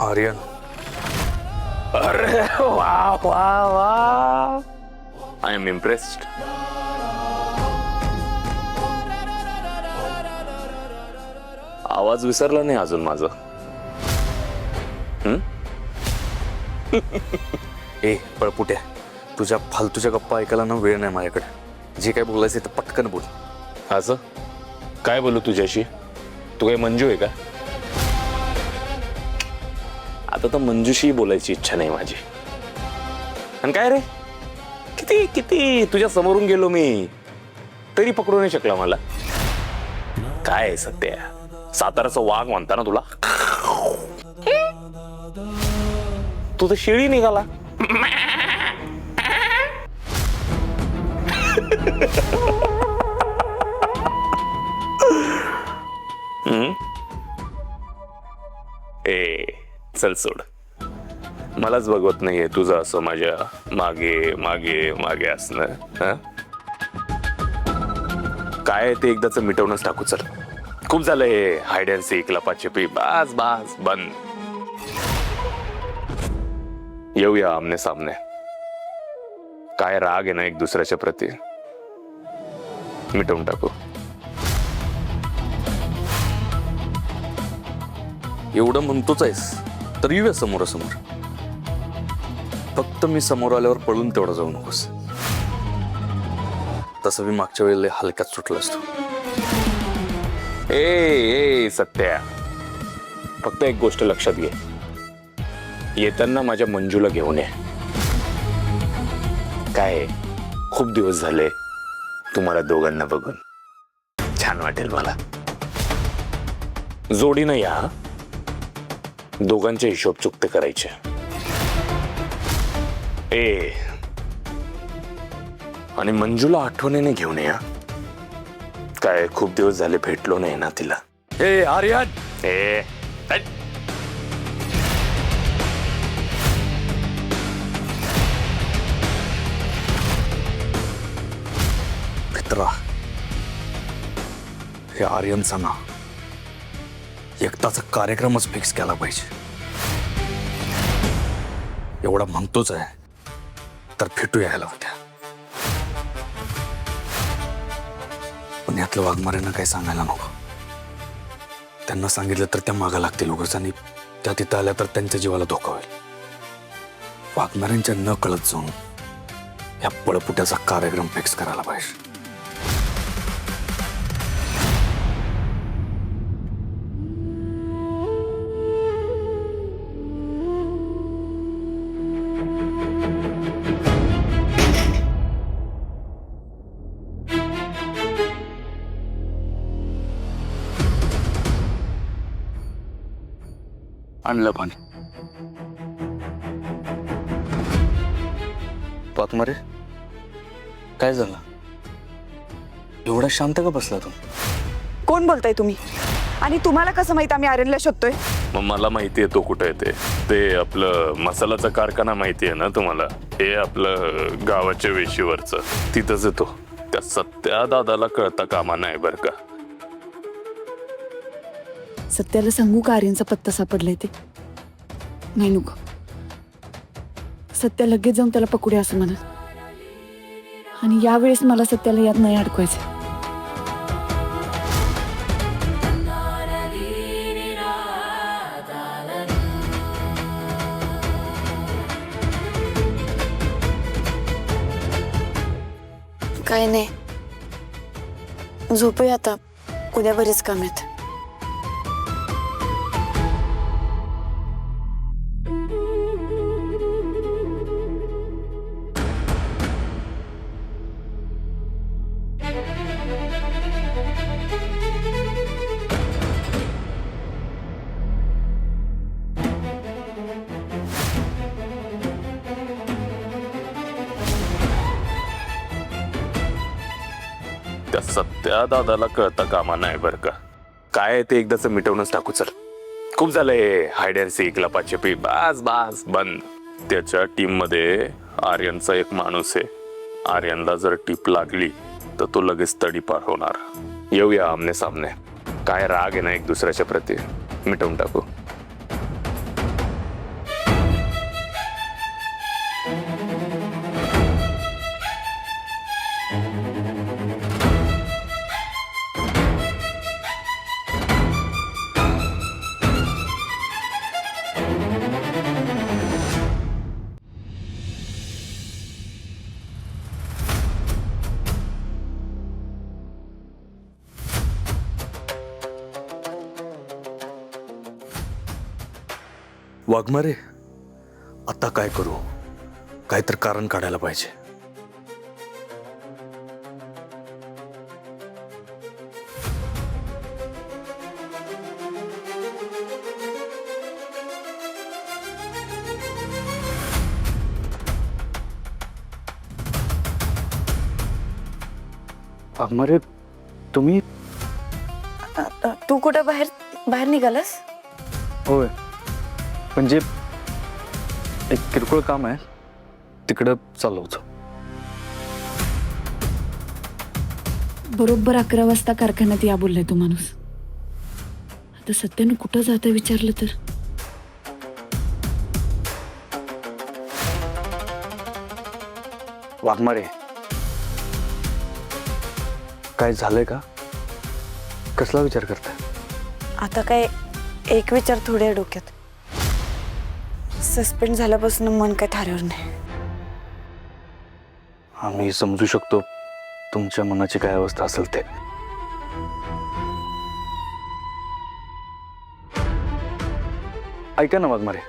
आर्यन, अरे वा वा वा, आय एम इम्प्रेस्ड. आवाज विसरला नाही अजून माझं. ए पळपुट्या, तुझ्या फालतूच्या गप्पा ऐकायला ना वेळ नाही माझ्याकडे. जे काय बोलायचं ते पटकन बोल. असं काय बोलू तुझ्याशी? तू काय मंजू आहे का? आता तर मंजूशी बोलायची इच्छा नाही माझी. आणि काय रे, किती किती तुझ्या समोरून गेलो मी तरी पकडू नाही शकला मला. काय आहे सध्या, साताराचा वाघ म्हणता ना तुला. तू तर शेळी निघाला. ए चल सोड, मलाच बघवत नाहीये तुझं असं माझ्या मागे मागे मागे असणं. काय ते एकदाच मिटवूनच टाकू. चल, खूप झालं हे हाइड अँड सीक, लपाछपी. बास बास बंद. येऊया आमने सामने. काय राग आहे ना एक दुसऱ्याच्या प्रती, मिटवून टाकू. एवढं म्हणतोच आहेस तर येऊया समोरासमोर. फक्त मी समोर आल्यावर पळून तेवढा जाऊ नकोस. तसं मी मागच्या वेळेला हलक्यात सुटला असतो. ए सत्या, फक्त एक गोष्ट लक्षात घे, येताना माझ्या मंजूला घेऊन ये. काय खूप दिवस झाले तुम्हाला दोघांना बघून. छान वाटेल मला. जोडीनं या, दोघांचे हिशोब चुकते करायचे. ए आणि मंजूला आठवणीने घेऊन या. काय खूप दिवस झाले भेटलो नाही ना तिला. ए आर्यन, ए मित्रा, हे आर्यनचा ना एकटाचा कार्यक्रमच फिक्स केला पाहिजे. एवढा म्हणतोच आहे तर भेटू यायला होत्या. पण यातलं वाघमाऱ्यांना काही सांगायला नको. त्यांना सांगितलं तर त्या मागा लागतील उगाच, आणि त्या तिथं आल्या तर त्यांच्या जीवाला धोका होईल. वाघमाऱ्यांच्या न कळत जाऊन या पळपुट्याचा कार्यक्रम फिक्स करायला पाहिजे. आणलं पाणी. वाघमारे, काय झालं? एवढा शांत का बसला तू? कोण बोलताय तुम्ही? आणि तुम्हाला कसं माहित आम्ही आर्यनला शोधतोय? मग मला माहितीये तो कुठे येते. ते आपलं मसालाचा कारखाना माहितीये ना तुम्हाला. हे आपलं गावाच्या वेशीवरच, तिथंच येतो. त्या सत्या दादाला कळता कामा नाही बर का. सत्याला सांगू का आर्यनचा पत्ता सापडलाय ते? नाही नको. सत्या लगेच जाऊन त्याला पकडूया असं म्हणत. आणि यावेळेस मला सत्याला यात नाही अडकवायचं. काय नाही, झोपूया आता. उद्या बरीच काम आहेत. त्या सत्या दादाला कळता कामा नाही बर का. काय ते एकदाच मिटवूनच टाकू. चल, खूप झालंय हाईड अँड सीक, लपाछपी, बस बस बंद. त्याच्या टीम मध्ये आर्यनचा एक माणूस आहे. आर्यनला जर टीप लागली तर तो लगेच तडीपार होणार. येऊया आमने सामने. काय राग आहे ना एक दुसऱ्याच्या प्रती, मिटवून टाकू. वाघमारे, आता काय करू? काहीतरी कारण काढायला पाहिजे. वाघमारे, तुम्ही? तू कुठं बाहेर बाहेर निघालास? होय, म्हणजे एक किरकोळ काम आहे, तिकडं चाललो होतो. बरोबर 11 वाजता कारखान्यात या बोललाय तो माणूस. आता सत्यानं कुठं जातं विचारलं तर? वाघमारे, काय झालंय का? कसला विचार करताय? आता काय एक विचार थोडे आहे डोक्यात. सस्पेंड झाल्यापासून मन काय ठाऱ्यावर नाही. आम्ही समजू शकतो तुमच्या मनाची काय अवस्था असेल ते. ऐका ना वाघमारे,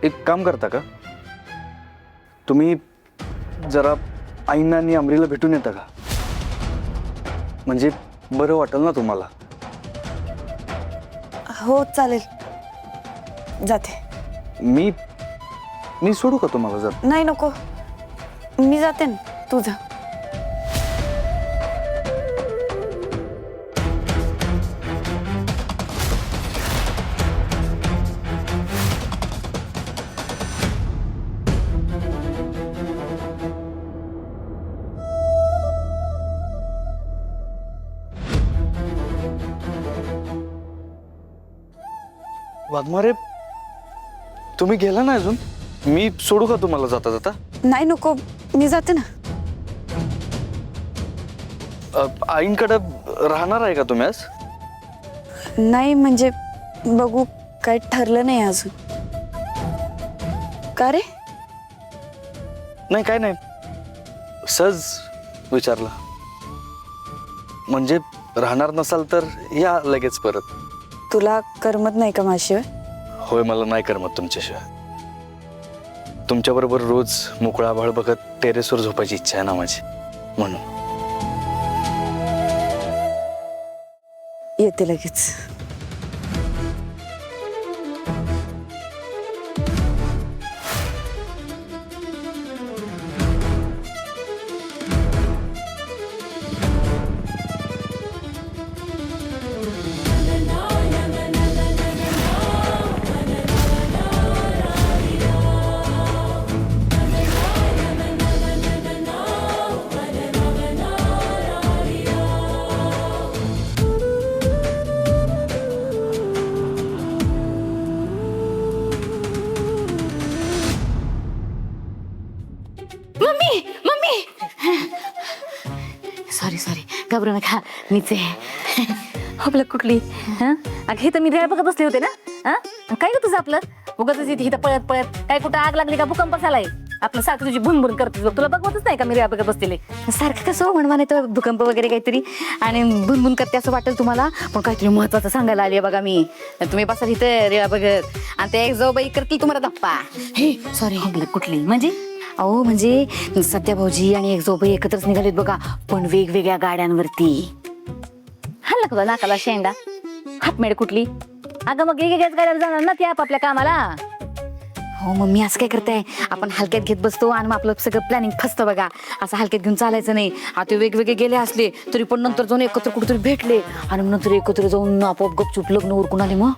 एक काम करता का? तुम्ही जरा आईंना आणि अमरीला भेटून येता का? म्हणजे बरं वाटेल ना तुम्हाला. हो चालेल, जाते. मी सोडू का तुम्हाला? जर नाही नको, मी जाते ना, तू जा. वाघमारे, तुम्ही गेला ना अजून? मी सोडू का तुम्हाला जाता जाता? नाही नको, मी जाते ना. आईंकडे राहणार आहे का तुम्ही आज? नाही म्हणजे बघू, काही ठरलं नाही अजून. का रे? नाही, काय नाही, सहज विचारलं. म्हणजे राहणार नसाल तर या लगेच परत. तुला करमत नाही का माझ्याशिवाय? होय, मला नाही करमत तुमच्याशिवाय. तुमच्याबरोबर रोज मोकळा आभाळ बघत टेरेसवर झोपायची इच्छा आहे ना माझी, म्हणून. येते लगेच. सॉरी घाबरू नका, मीच आहे. आपलं कुठली? अगं हे तर मी रेळ बघत बसले होते ना. काय ग तुझं आपलं उगाच इथं पळत पळत काय कुठं आग लागली का भूकंप झालाय? आपलं सारखं तुझी भुनभुन करते, तुला बघवतच नाही का मी रेळ बघत बसलेले? सारखं कसं म्हणवाने तर भूकंप वगैरे काहीतरी आणि भुनभुन करते असं वाटेल तुम्हाला, पण काहीतरी महत्वाचं सांगायला आली बघा मी. तुम्ही बसाल इथं रेळ बघत आणि ते एक जाऊबाई करतील तुम्हाला गप्पा. हे सॉरी कुठली म्हणजे? अहो म्हणजे सध्या भाऊजी आणि एक जोबाई एकत्रच निघालेत बघा, पण वेगवेगळ्या गाड्यांवरती. हल्ला का नाकाला शेंडा? हातमेड कुठली? अगं मग वेगवेगळ्याच गाड्यावर जाणार ना ती आपापल्या कामाला. हो मग मी असं काय करताय, आपण हलक्यात घेत बसतो आणि मग आपलं सगळं प्लॅनिंग फसतं बघा. असं हलक्यात घेऊन चालायचं नाही. आता वेगवेगळे गेले असले तरी पण नंतर जाऊन एकत्र कुठेतरी भेटले आणि नंतर एकत्र जाऊन आपोआप गपचूप लग्न उरकून आले. मग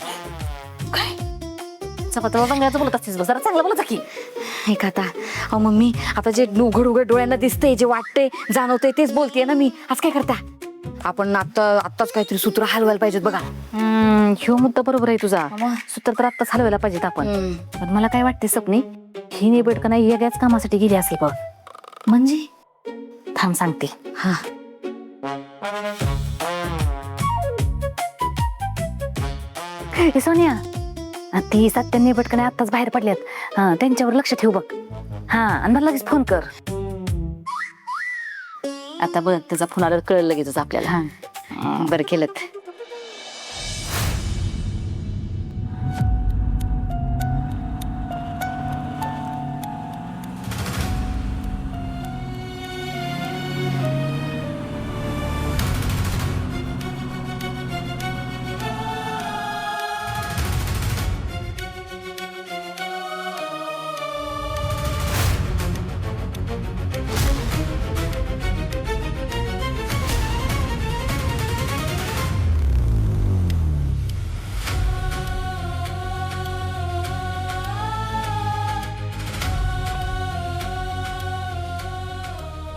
काय चपातवा बंगल्याचं बोलत असतेस बस, जरा चांगलं बोलत की. ऐक आता, अहो मम्मी, आता जे उघड उघड डोळ्यांना दिसतंय, जे वाटतंय जाणवतंय तेच बोलतेय ना मी. असं काय करता? आपण आत्ताच काहीतरी सूत्र हलवायला पाहिजेत बघा. ह्यो मुद्दा बरोबर आहे तुझा. सूत्र तर आत्ताच हलवायला पाहिजेत आपण. पण मला काय वाटते सपनी, ही निबड का नाही याच कामासाठी गेली असेल बघ. म्हणजे थांब सांगते. हा हे सोनिया, ती सत्या निबड का नाही आत्ताच बाहेर पडल्यात. त्यांच्यावर लक्ष ठेव बघ. हा आणि मला लगेच फोन कर. आता बघ त्याचा फोन आल्यावर कळलं लगेचच आपल्याला. हा बरं केलं.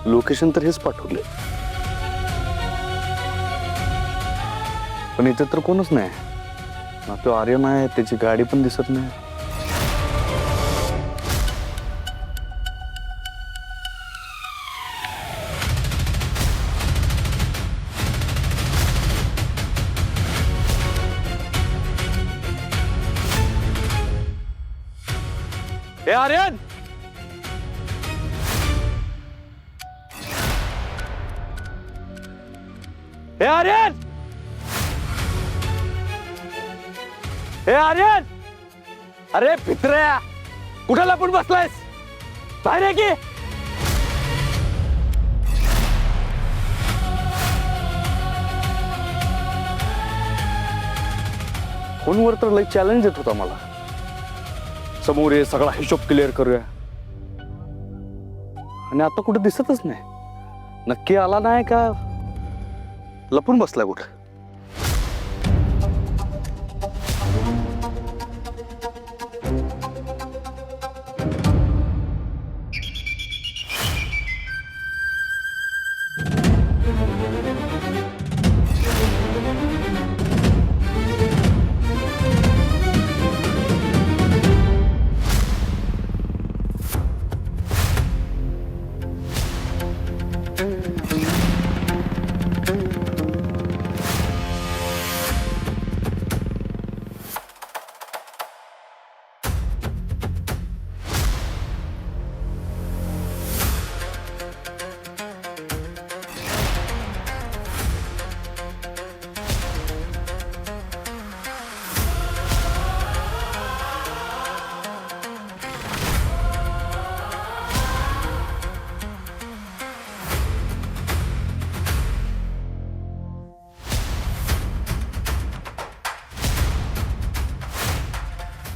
लोकेशन तर हेच पाठवले, पण इथे तर कोणच नाही ना. तो आर्यन आहे, त्याची गाडी पण दिसत नाही. ए आर्यन, ए आर्यन, ए आर्यन, अरे भित्र्या, कुठं लपून बसलायस? बाहेर आहे की. फोनवर तर लई चॅलेंज देत होता मला, समोर ये, सगळा हिशोब क्लिअर करूया. आणि आता कुठं दिसतच नाही. नक्की आला नाही का लपून बसलाय कुठं?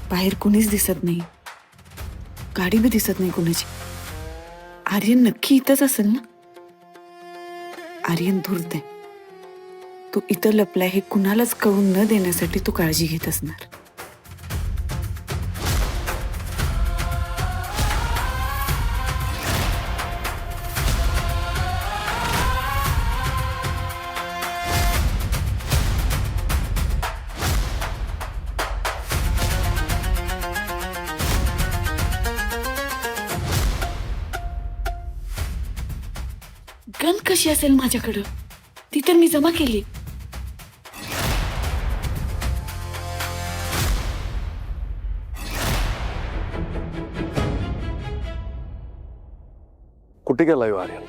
बाहेर कोणीच दिसत नाही, गाडी बी दिसत नाही कोणाची. आर्यन नक्की इथंच असेल ना. आर्यन धूर्त आहे, तो इथं लपलाय हे कुणालाच कळून न देण्यासाठी तो काळजी घेत असणार. गन कशी असेल माझ्याकडं? ती तर मी जमा केली. कुठे गेलाय आर्यन?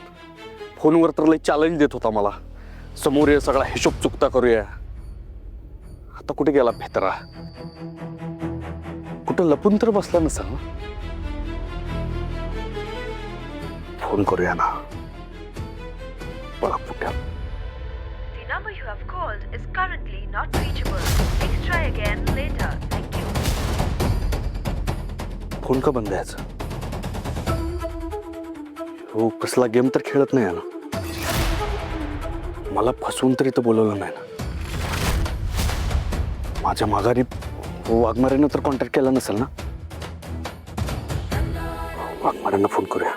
फोनवर तर लई चॅलेंज देत होता मला, समोर ये, सगळा हिशोब चुकता करूया. आता कुठे गेला भेतरा? कुठं लपून तर बसला नसेल ना? फोन करूया ना. The number you have called is currently not reachable. Please try again later. Thank you. Phone का बंद आहे याचा? हो, कसला गेम तर खेळत नाही ना. मला फसवून तरी तर बोलवलं नाही ना. माझ्या माघारी वाघमारेनं तर कॉन्टॅक्ट केला नसेल ना. वाघमारेंना फोन करूया.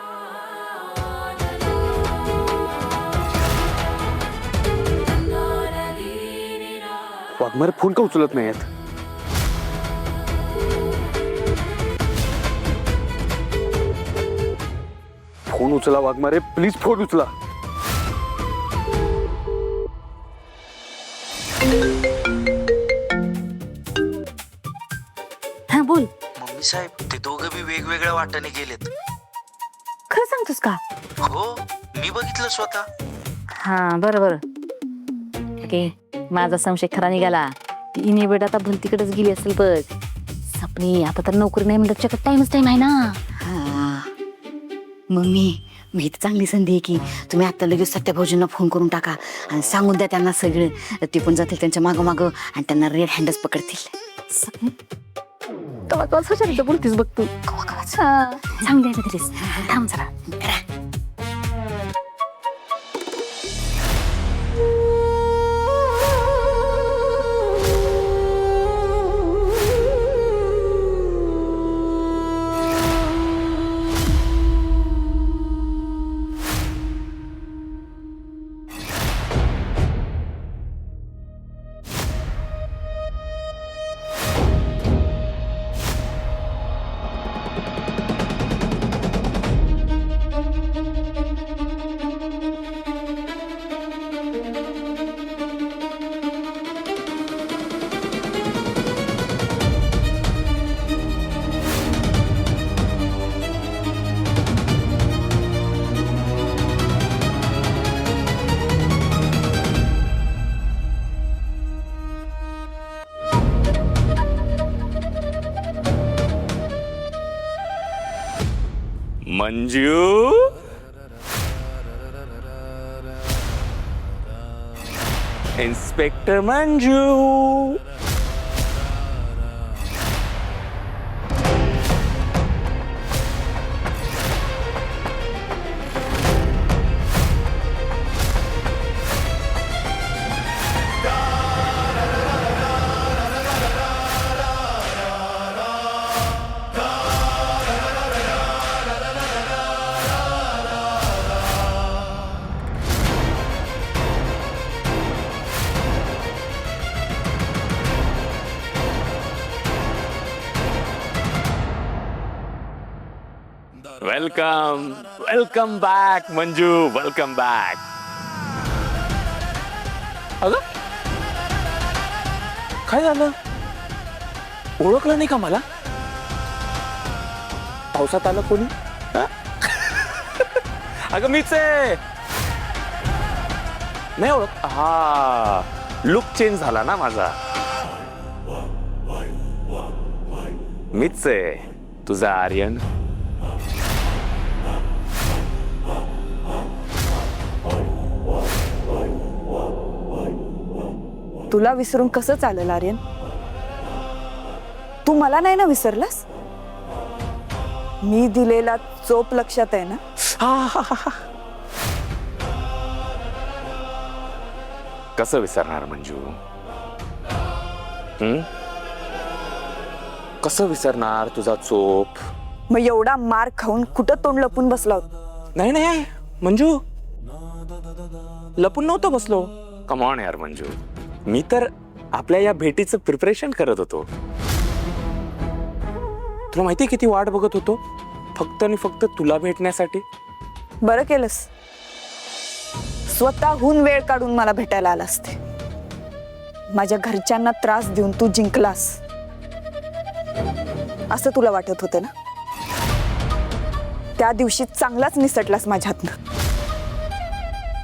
वाघमारे फोन का उचलत नाहीयेत? फोन उचला वाघमारे, प्लीज फोन उचला. हा बोल. मम्मी साहेब ते दोघं बी वेगवेगळ्या वाटाने गेलेत. खरं सांगतोस का? हो, मी बघितलं स्वतः. हा बरं बरं. ओके, माझा संशय खरा निघाला. ती इनिबेट आता भलतीकडेच गेली असेल बघ. सपनी आता तर नोकरी नाही म्हणलं तुझ्याकडे टाइम आहे ना. मम्मी मी तर चांगली संधी आहे की तुम्ही आता लगेच सत्या भाऊजींना फोन करून टाका आणि सांगून द्या त्यांना सगळं. ते पण जातील त्यांच्या मागं मागं आणि त्यांना रेड हँडच पकडतील. बोलतीस बघ तू. चांगली आहे तरीच. थांब जरा. Manju, inspector Manju. Welcome welcome back Manju, welcome back. अगं काय झालं? ओळखलं नाही का मला? पावसात आलं कोणी? हा? अगं मीच आहे. नाही ओळख? हा, लुक चेंज झाला ना माझा. मीच आहे तुझा आर्यन. तुला विसरून कसं चालेल आर्यन? तू मला नाही ना विसरलास? मी दिलेला चोप लक्षात आहे ना? कसं विसरणार मंजू? कसं विसरणार तुझा चोप? मग एवढा मार खाऊन कुठं तोंड लपून बसला होता? नाही नाही मंजू, लपून नव्हतं बसलो. कम ऑन यार मंजू, मी तर आपल्या या भेटीचं प्रिपरेशन करत होतो. तुला माहिती किती वाट बघत होतो फक्त आणि फक्त तुला भेटण्यासाठी. बरं केलंस, स्वतःहून वेळ काढून मला भेटायला आलास. ते माझ्या घरच्यांना त्रास देऊन तू जिंकलास असं तुला वाटत होतं ना? त्या दिवशी चांगलाच निसटलास माझ्या हातनं.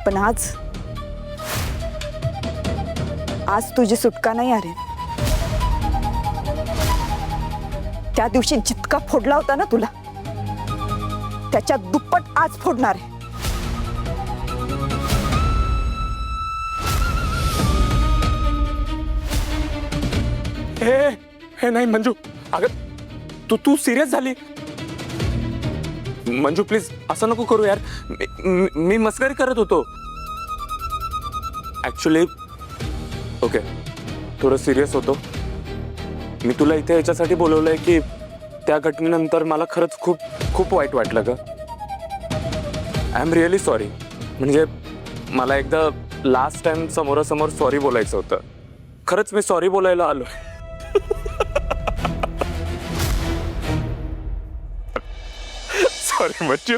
पण आज तुझी सुटका नाही अरे. त्या दिवशी जितका फोडला होता ना तुला, त्याच्या दुप्पट आज फोडणार आहे. हे नाही मंजू, अगं तू सिरियस झाली? मंजू प्लीज असं नको करू यार. मी मस्करी करत होतो ऍक्च्युली. ओके, थोडं सिरियस होतो. मी तुला इथे याच्यासाठी बोलवलंय की त्या घटनेनंतर मला खरंच खूप खूप वाईट वाटलं ग. I am really sorry. म्हणजे मला एकदा लास्ट टाइम समोरासमोर सॉरी बोलायचं होतं. खरंच मी सॉरी बोलायला आलोय. सॉरी मंजू.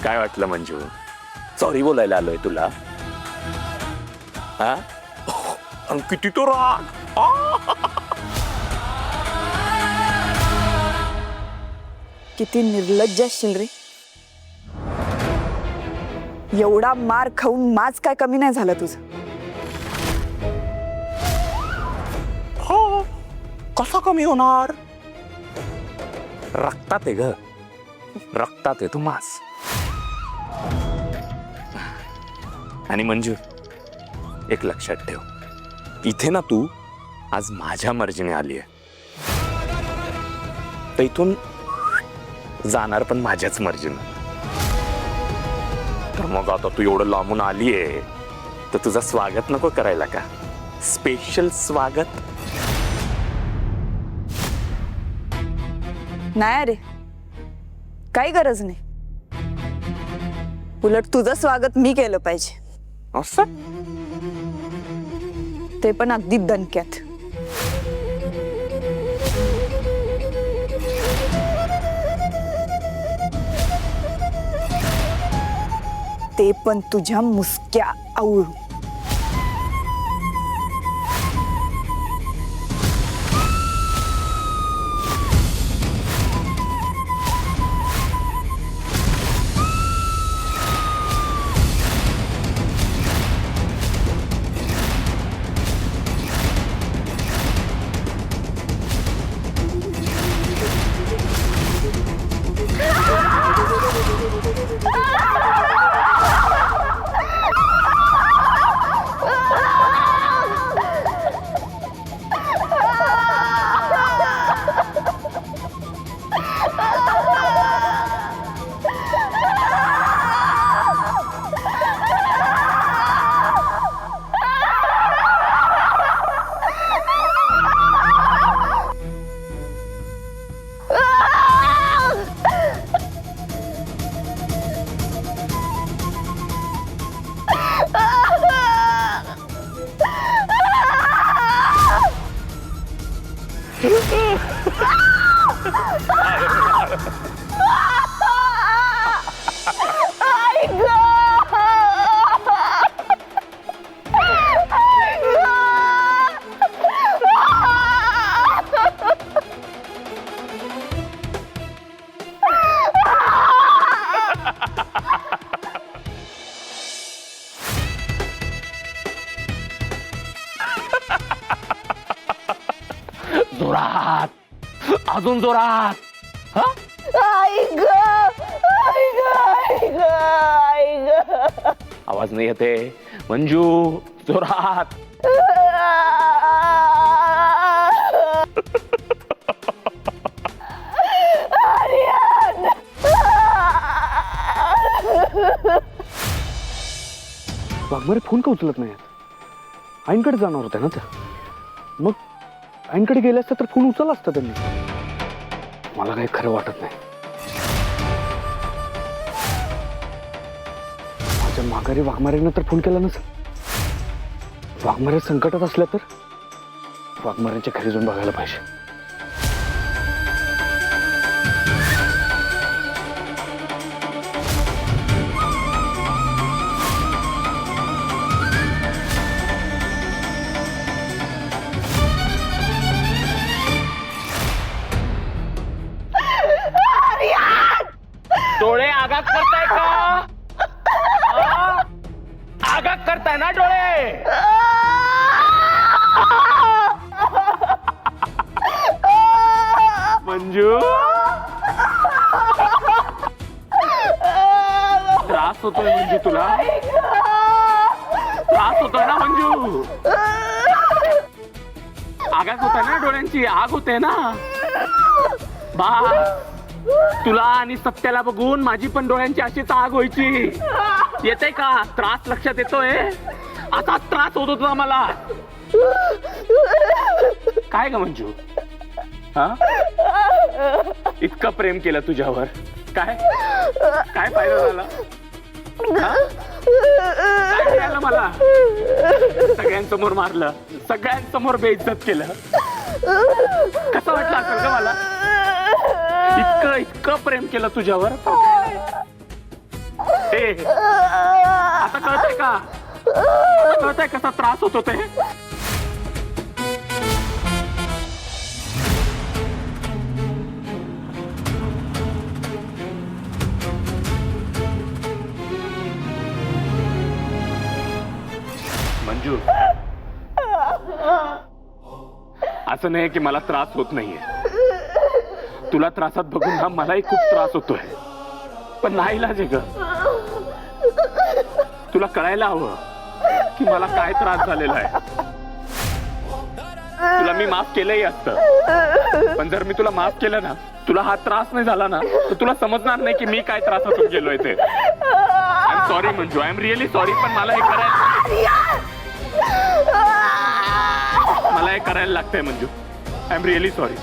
काय वाटलं मंजू? सॉरी बोलायला आलोय तुला? हा, आणि किती तो राग. किती निर्लज्ज असशील रे. एवढा मार खाऊन माज काय कमी नाही झाला तुझं. कसा कमी होणार? रक्तात आहे ग, रक्तात आहे तू मास. आणि मंजू एक लक्षात ठेव, इथे ना तू आज माझ्या मर्जीने आली आहे, तर इथून जाणार पण माझ्याच मर्जीनं. तर मग आता तू एवढं लांबून आलीये तर तुझं स्वागत नको करायला का? स्पेशल स्वागत. नाही रे, काही गरज नाही. उलट तुझं स्वागत मी केलं पाहिजे, असं? ते पण अगदी दणक्यात. ते पण तुझ्या मुसक्या आवळू. जोरात, अजून जोरात. हा, आवाज नाही येते मंजू. जोरात. वाघमारे फोन का उचलत नाही? आईंकडे जाणार होत्या ना त्या. मग आईंकडे गेले असता तर फोन उचलला असता त्यांनी. मला काही खरं वाटत नाही. माझ्या माघारी वाघमारेनं तर फोन केला नसेल. वाघमारे संकटात असल्या तर वाघमारेंच्या घरी जाऊन बघायला पाहिजे. डोळे आगात करताय का? आगात करताय ना डोळे? मंजू, त्रास होतोय मंजू तुला? त्रास होतोय ना मंजू? आगात होत आहे ना डोळ्यांची, आग होते ना. बा तुला आणि सत्याला बघून माझी पण डोळ्यांची अशीच आग व्हायची. येते का त्रास लक्षात येतोय? असाच त्रास होत होता मला. काय ग मंजू, हा इतकं प्रेम केलं तुझ्यावर, काय काय फायदा झाला? हा? काय मिळालं मला? सगळ्यांसमोर मारलं, सगळ्यांसमोर बेइज्जत केलं. कसं वाटलं असेल ग मला? इतकं इतकं प्रेम केलं तुझ्यावर. ए, आता कळतंय का? आता कळतंय कसा त्रास होतो ते? मंजू, असं नाही की मला त्रास होत नाहीये. तुला त्रासात बघून ना मलाही खूप त्रास होतोय, पण नाही इलाज आहे ग. तुला कळायला हवं की मला काय त्रास झालेला आहे. तुला मी माफ केलंही असतं, पण जर मी तुला माफ केलं ना, तुला हा त्रास नाही झाला ना, तर तुला समजणार नाही की मी काय त्रासातून गेलोय ते. I am sorry Manju, I am really sorry, पण मला हे करायला लागतंय Manju. I am really sorry.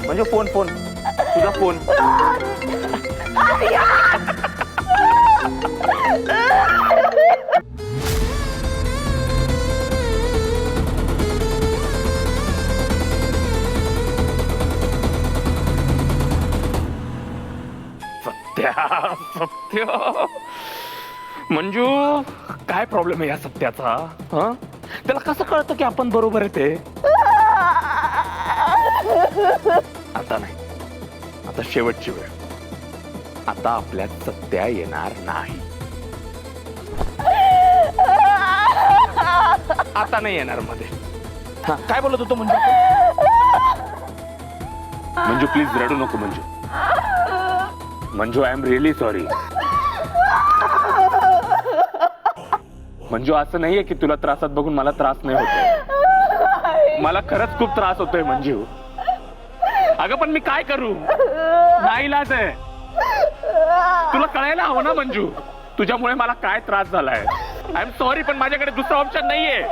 म्हणजे फोन फोन तुझा फोन. सत्या सत्य मंजू, काय प्रॉब्लेम आहे या सत्याचा? हा, त्याला कसं कळतं की आपण बरोबर आहे ते? आता नाही, आता शेवटची वेळ. आता आपल्यात सत्या येणार नाही. आता नाही येणार मध्ये. हा, काय बोलत होतो मंजू? मंजू प्लीज रडू नको Manju. Manju I am really sorry. Manju, असं नाहीये की तुला त्रासात बघून मला त्रास नाही होतोय. मला खरंच खूप त्रास होतोय मंजू. अगं पण मी काय करू? नाईलाज आहे. तुला कळायला हवं ना मंजू, तुझ्यामुळे मला काय त्रास झालाय. आय एम सॉरी, पण माझ्याकडे दुसरा ऑप्शन नाहीये.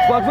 बघ